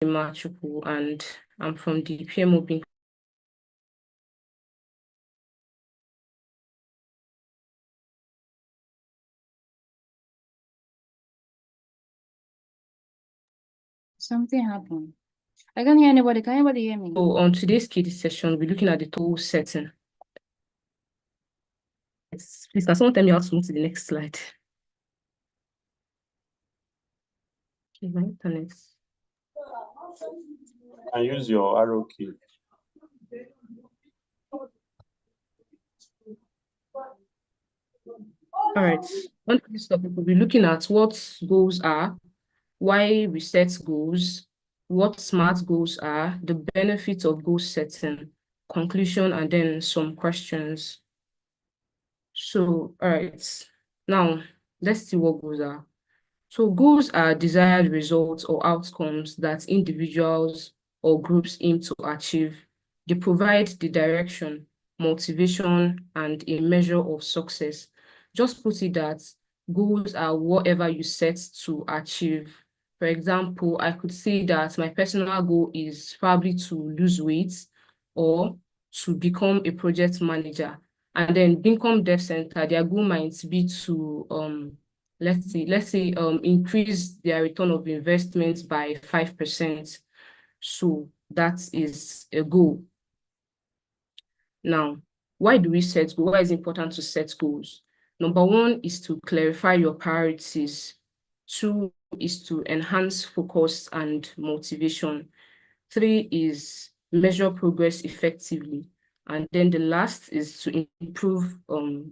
Idimmachukwu, and I'm from the PMO Bank. Something happened. I can't hear anybody. Can anybody hear me? So on today's KD session, we're looking at the goal setting. Please, can someone tell me how to move to the next slide? Okay, my internet. And use your arrow key. All right. On this topic, we'll be looking at what goals are, why we set goals, what SMART goals are, the benefits of goal setting, conclusion, and then some questions. So, all right. Now, let's see what goals are. So goals are desired results or outcomes that individuals or groups aim to achieve. They provide the direction, motivation, and a measure of success. Just put it that goals are whatever you set to achieve. For example, I could say that my personal goal is probably to lose weight or to become a project manager. And then Income Dev Center, their goal might be to let's say increase their return of investment by 5%. So that is a goal. Now, why do we set goals? Why is it important to set goals? Number one is to clarify your priorities. Two is to enhance focus and motivation. Three is measure progress effectively. And then the last is to improve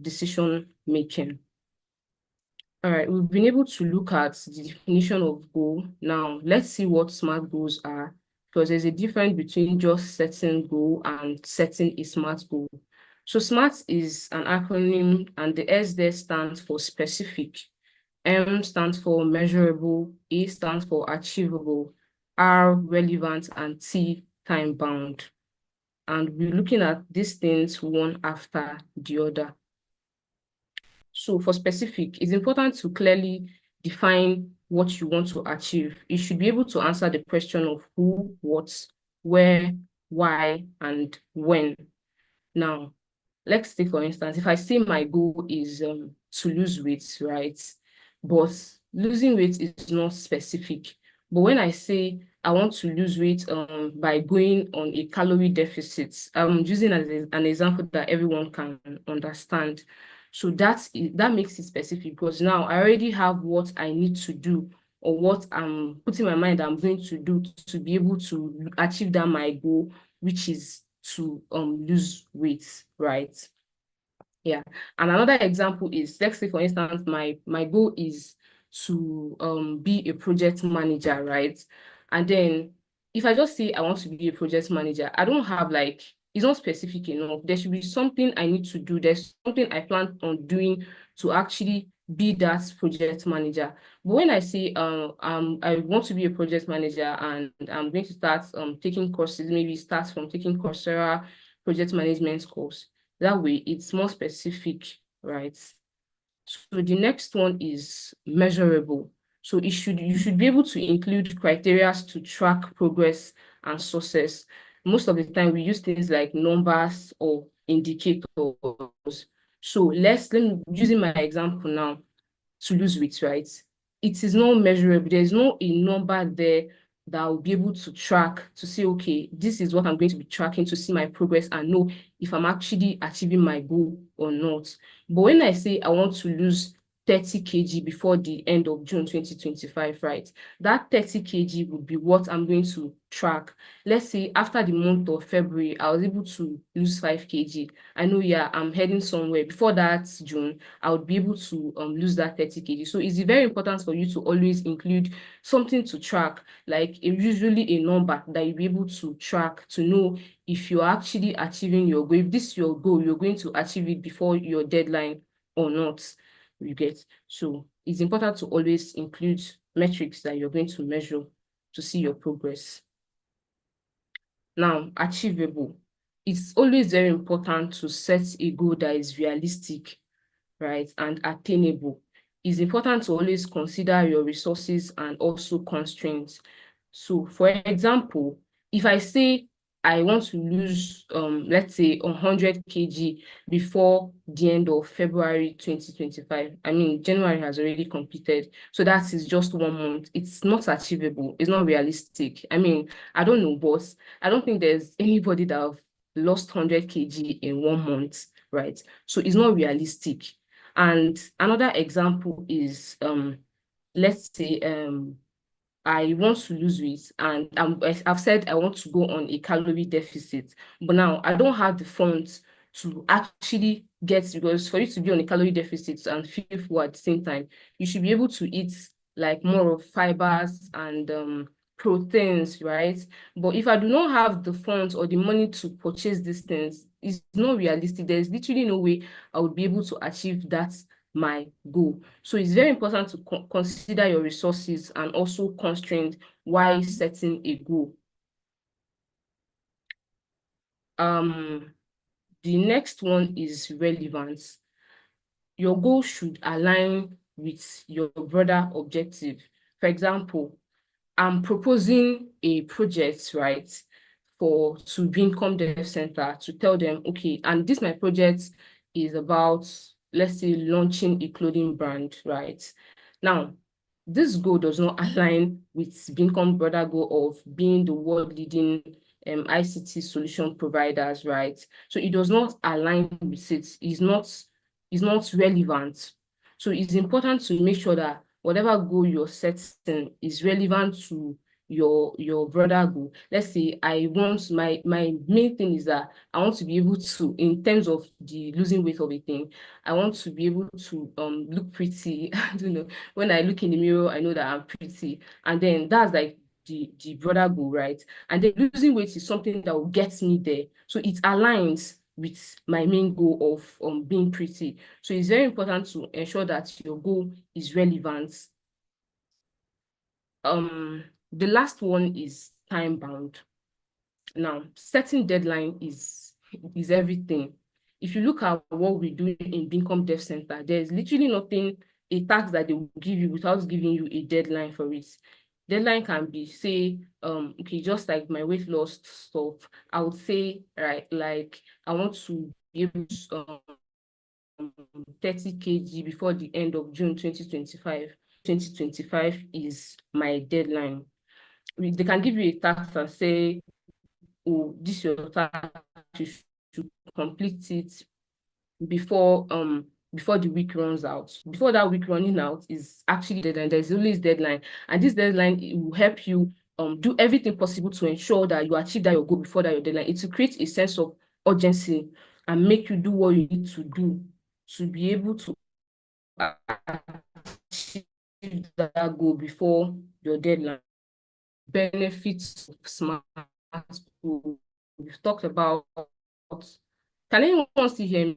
decision making. All right, we've been able to look at the definition of goal. Now, let's see what SMART goals are, because there's a difference between just setting goal and setting a SMART goal. So SMART is an acronym, and the S there stands for specific, M stands for measurable, A stands for achievable, R relevant, and T time bound. And we're looking at these things one after the other. So for specific, it's important to clearly define what you want to achieve. You should be able to answer the question of who, what, where, why, and when. Now, let's take for instance, if I say my goal is to lose weight, right? But losing weight is not specific. But when I say I want to lose weight by going on a calorie deficit, I'm using as an example that everyone can understand. So that makes it specific, because now I already have what I need to do, or what I'm putting my mind I'm going to do to be able to achieve that my goal, which is to lose weight, right? Yeah. And another example is, let's say for instance, my goal is to be a project manager, right? And then if I just say I want to be a project manager, I don't have like, it's not specific enough. There should be something I need to do. There's something I plan on doing to actually be that project manager. But when I say I want to be a project manager and I'm going to start taking courses, maybe start from taking Coursera project management course. That way it's more specific, right? So the next one is measurable. So you should be able to include criteria to track progress and success. Most of the time we use things like numbers or indicators. So let me using my example now to lose weight, right? It is not measurable. There's no a number there that I'll be able to track to say, okay, this is what I'm going to be tracking to see my progress and know if I'm actually achieving my goal or not. But when I say I want to lose 30 kg before the end of June 2025, right? That 30 kg would be what I'm going to track. Let's say after the month of February, I was able to lose 5 kg. I know, yeah, I'm heading somewhere. Before that June, I would be able to lose that 30 kg. So it's very important for you to always include something to track, like usually a number that you'll be able to track to know if you're actually achieving your goal. If this is your goal, you're going to achieve it before your deadline or not. You get. So it's important to always include metrics that you're going to measure to see your progress. Now, achievable. It's always very important to set a goal that is realistic, right, and attainable. It's important to always consider your resources and also constraints. So, for example, if I say I want to lose, let's say 100 kg before the end of February 2025. I mean, January has already completed. So that is just 1 month. It's not achievable. It's not realistic. I mean, I don't know, boss. I don't think there's anybody that have lost 100 kg in 1 month, right? So it's not realistic. And another example is, let's say, I want to lose weight and I've said I want to go on a calorie deficit, but now I don't have the funds to actually get, because for you to be on a calorie deficit and feel full at the same time, you should be able to eat like more of fibers and proteins, right? But if I do not have the funds or the money to purchase these things, it's not realistic. There's literally no way I would be able to achieve that my goal. So it's very important to consider your resources and also constraints while setting a goal. The next one is relevance. Your goal should align with your broader objective. For example, I'm proposing a project, right, to Income Dev Center, to tell them, okay, and this my project is about, let's say, launching a clothing brand, right? Now, this goal does not align with Income broader goal of being the world leading ICT solution providers, right? So it does not align with it. It's not relevant. So it's important to make sure that whatever goal you're setting is relevant to your broader goal. Let's say I want, my main thing is that I want to be able to, in terms of the losing weight of a thing, I want to be able to look pretty. I don't know, when I look in the mirror, I know that I'm pretty, and then that's like the broader goal, right? And then losing weight is something that will get me there, so it aligns with my main goal of being pretty. So it's very important to ensure that your goal is relevant. The last one is time bound. Now, setting deadline is everything. If you look at what we do in Income Dev Center, there's literally nothing, a task that they will give you without giving you a deadline for it. Deadline can be, say, okay, just like my weight loss stuff, I would say, right, like I want to be able to 30 kg before the end of June 2025. 2025 is my deadline. They can give you a task and say, oh, this is your task, you should complete it before the week runs out. Before that week running out is actually deadline. There's always deadline, and this deadline, it will help you do everything possible to ensure that you achieve that your goal before that your deadline. It will create a sense of urgency and make you do what you need to do to be able to achieve that goal before your deadline. Benefits of smart goal. We've talked about. Can anyone still hear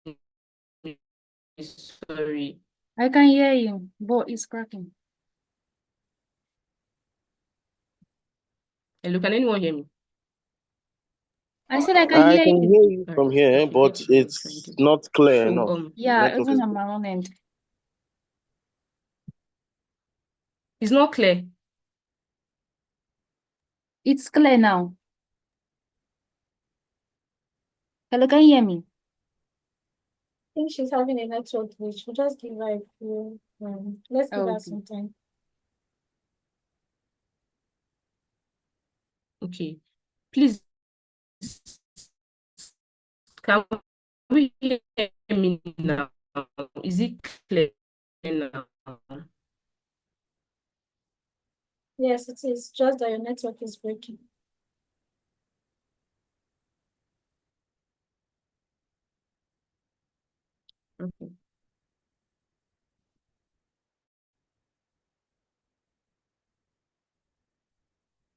me? Sorry. I can hear you, but it's cracking. Hello, can anyone hear me? I said I can I hear can you. hear you All from right, here, okay, but let me it's find it. not clear So enough. Yeah, Network even is on my own end. it's not clear. It's clear now. Hello, can you hear me? I think she's having a network glitch. We'll just give her a few, let's give her Okay. some time. Okay, please, can we hear me now? Is it clear now? Yes, it is. Just that your network is breaking. Okay.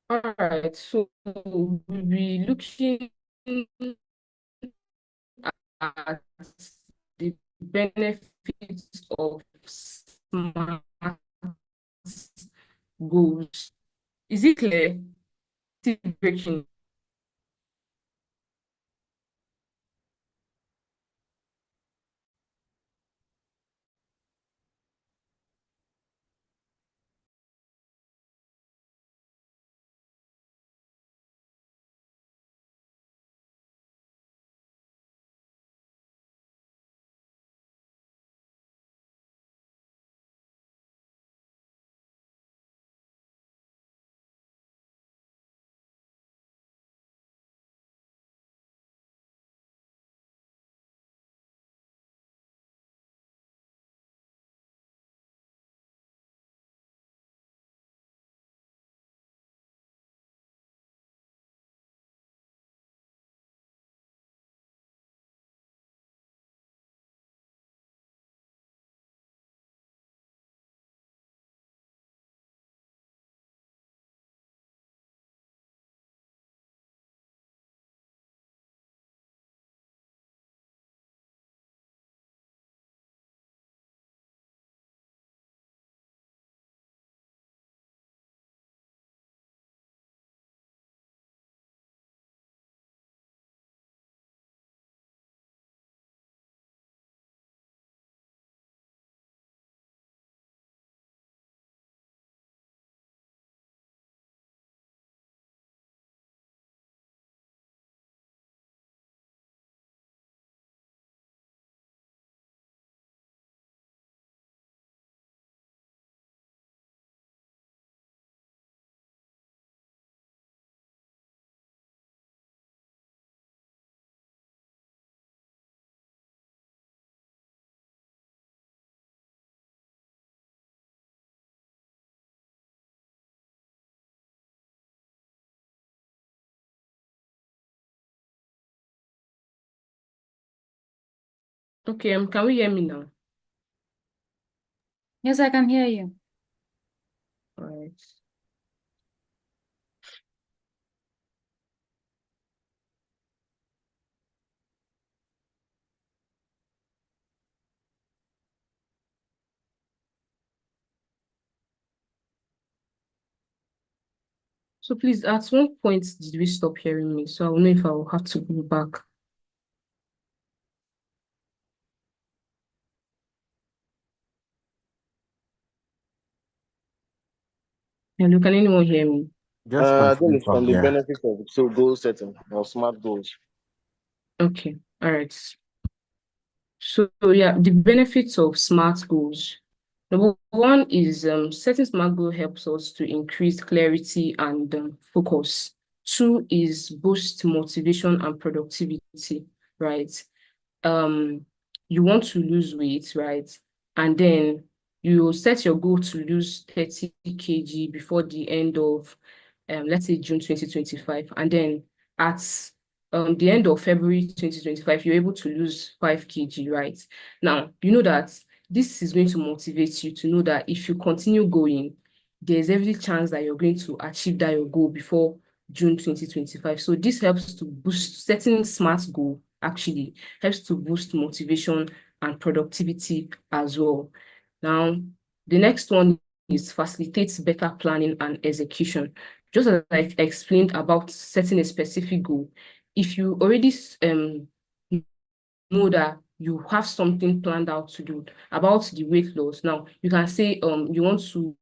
All right, so we'll be looking at the benefits of smart goals. Is it clear? Still breaking. Okay, can we hear me now? Yes, I can hear you. All right. So please, at one point, did we stop hearing me? So I will know if I will have to go back. Hello, can anyone hear me? Just I think continue it's on from the there. benefit of goal setting or smart goals. Okay, all right. So yeah, the benefits of SMART goals. Number one is setting SMART goal helps us to increase clarity and focus. Two is boost motivation and productivity, right? You want to lose weight, right? And then you set your goal to lose 30 kg before the end of, let's say June 2025. And then at the end of February 2025, you're able to lose 5 kg, right? Now, you know that this is going to motivate you to know that if you continue going, there's every chance that you're going to achieve that your goal before June 2025. So this helps to boost setting SMART goal actually helps to boost motivation and productivity as well. Now, the next one is facilitates better planning and execution. Just as I explained about setting a specific goal, if you already know that you have something planned out to do about the weight loss. Now, you can say you want to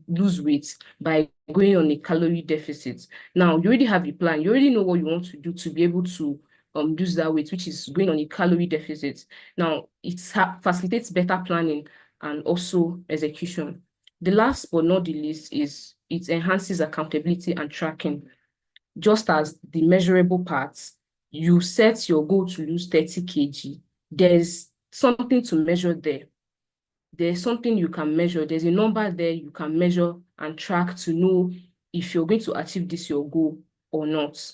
lose weight by going on a calorie deficit. Now, you already have a plan. You already know what you want to do to be able to lose that weight, which is going on a calorie deficit. Now, it facilitates better planning and also execution. The last but not the least is it enhances accountability and tracking. Just as the measurable parts, you set your goal to lose 30 kg. There's something to measure there. There's something you can measure. There's a number there you can measure and track to know if you're going to achieve this your goal or not.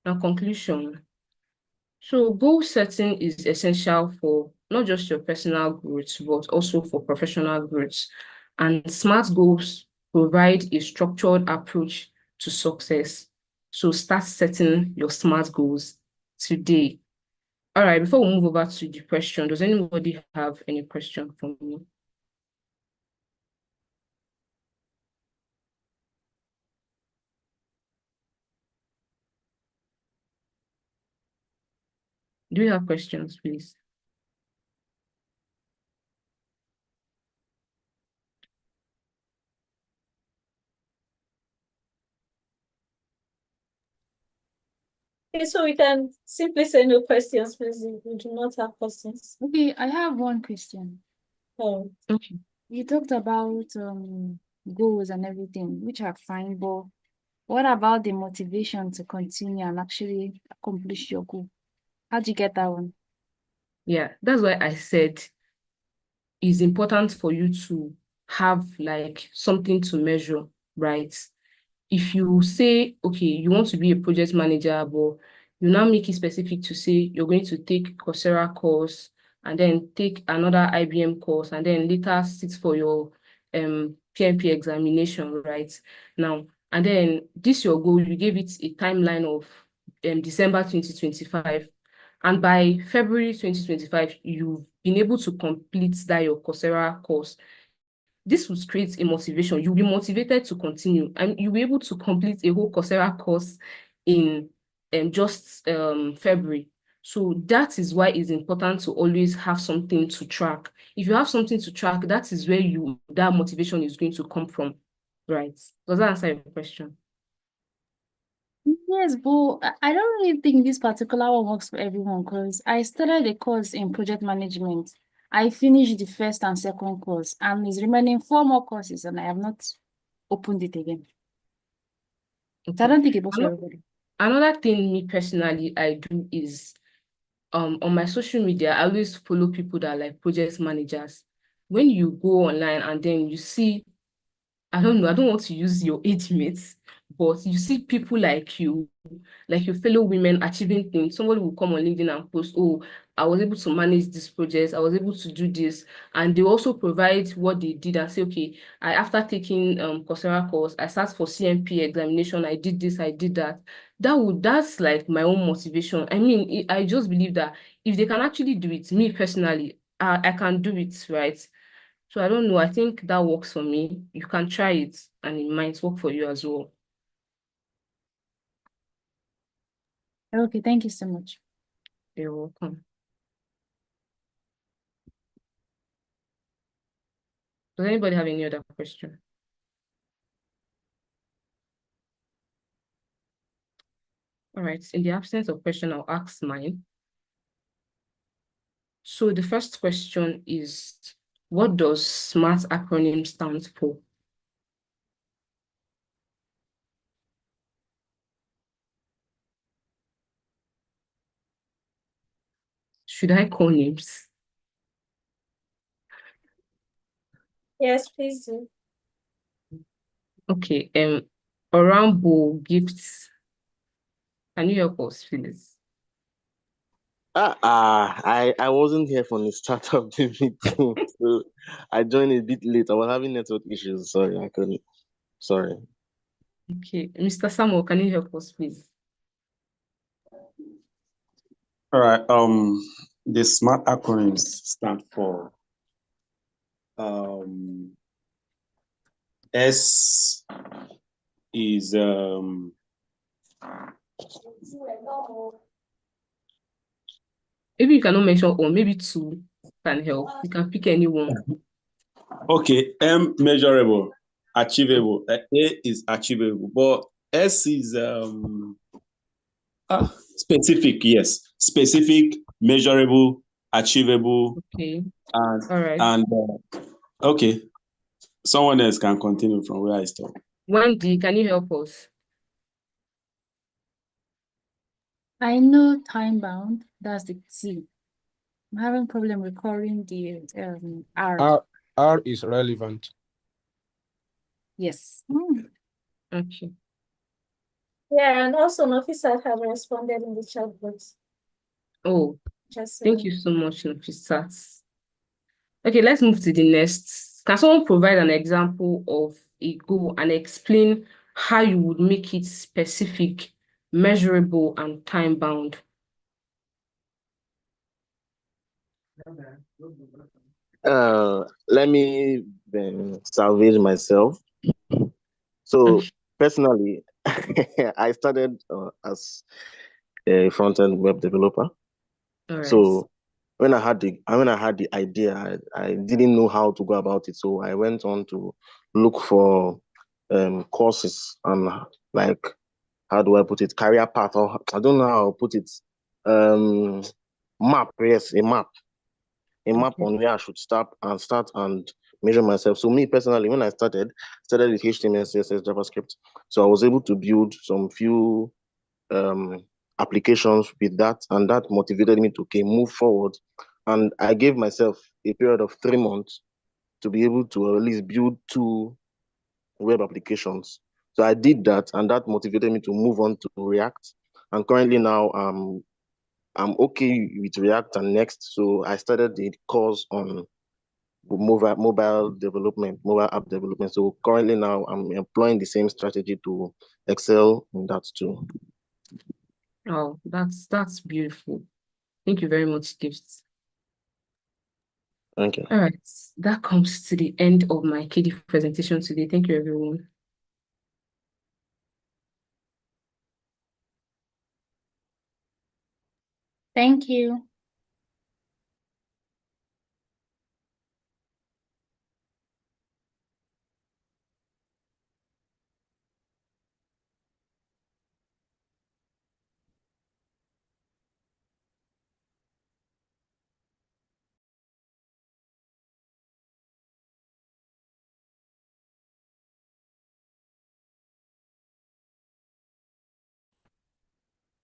Now, conclusion. So goal setting is essential for not just your personal growth, but also for professional growth. And SMART goals provide a structured approach to success. So start setting your SMART goals today. All right, before we move over to the question, does anybody have any question for me? Do you have questions, please? Okay, so we can simply say no questions, please. If we do not have questions. Okay, I have one question. Oh, Okay. You talked about goals and everything, which are fine, but what about the motivation to continue and actually accomplish your goal? How'd you get that one? Yeah, that's why I said it's important for you to have like something to measure, right? If you say, okay, you want to be a project manager, but you now make it specific to say you're going to take Coursera course and then take another IBM course and then later sit for your PMP examination, right? Now, and then this your goal, you gave it a timeline of December 2025. And by February 2025, you've been able to complete that your Coursera course. This will create a motivation. You'll be motivated to continue and you'll be able to complete a whole Coursera course in just February. So that is why it's important to always have something to track. If you have something to track, that is where that motivation is going to come from, right? Does that answer your question? Yes, but I don't really think this particular one works for everyone because I started a course in project management. I finished the first and second course, and it's remaining 4 more courses, and I have not opened it again. So I Okay. don't think it works for everybody. Another thing me personally I do is on my social media, I always follow people that are like project managers. When you go online and then you see, I don't know, I don't want to use your age mates, but you see people like your fellow women achieving things. Somebody will come on LinkedIn and post, oh, I was able to manage this project, I was able to do this, and they also provide what they did and say, okay, after taking Coursera course, I sat for CMP examination, I did this, I did that. That's like my own motivation. I mean, I just believe that if they can actually do it, me personally, I can do it, right? So I don't know. I think that works for me. You can try it and it might work for you as well. Okay, thank you so much. You're welcome. Does anybody have any other question? All right. In the absence of question, I'll ask mine. So the first question is, what does SMART acronym stand for? Should I call names? Yes, please do. Okay. Orambo Gifts. Can you help us, please? I wasn't here from the start of the meeting, so I joined a bit late. I was having network issues. Sorry, I couldn't. Sorry. Okay. Mr. Samuel, can you help us, please? All right. The SMART acronyms stand for S is Maybe you cannot mention, or maybe two can help. You can pick anyone. okay. M, measurable, achievable. A is achievable, but S is specific. Yes, specific, measurable, achievable, Okay. and All right. okay. Someone else can continue from where I stopped. Wendy, can you help us? I know time bound, that's the T. I'm having problem recalling the R. R is relevant. Yes. Okay. Yeah, and also an officer has responded in the chat box. Oh, Just thank you so much, Nafisat. Okay, let's move to the next. Can someone provide an example of a goal and explain how you would make it specific, measurable, and time-bound? Let me salvage myself. So personally, I started as a front-end web developer. All right. So when I had the idea, I didn't know how to go about it. So I went on to look for courses and, like, how do I put it? Career path, or I don't know how to put it. Map, yes, a map on where I should start and measure myself. So me personally, when I started with HTML, CSS, JavaScript. So I was able to build some few applications with that, and that motivated me to move forward. And I gave myself a period of 3 months to be able to at least build 2 web applications. So I did that, and that motivated me to move on to React. And currently now, I'm okay with React and Next. So I started the course on mobile development, mobile app development. So currently now I'm employing the same strategy to excel in that too. Oh, that's beautiful. Thank you very much, Gifts. Thank you. All right, that comes to the end of my KD presentation today. Thank you, everyone. Thank you.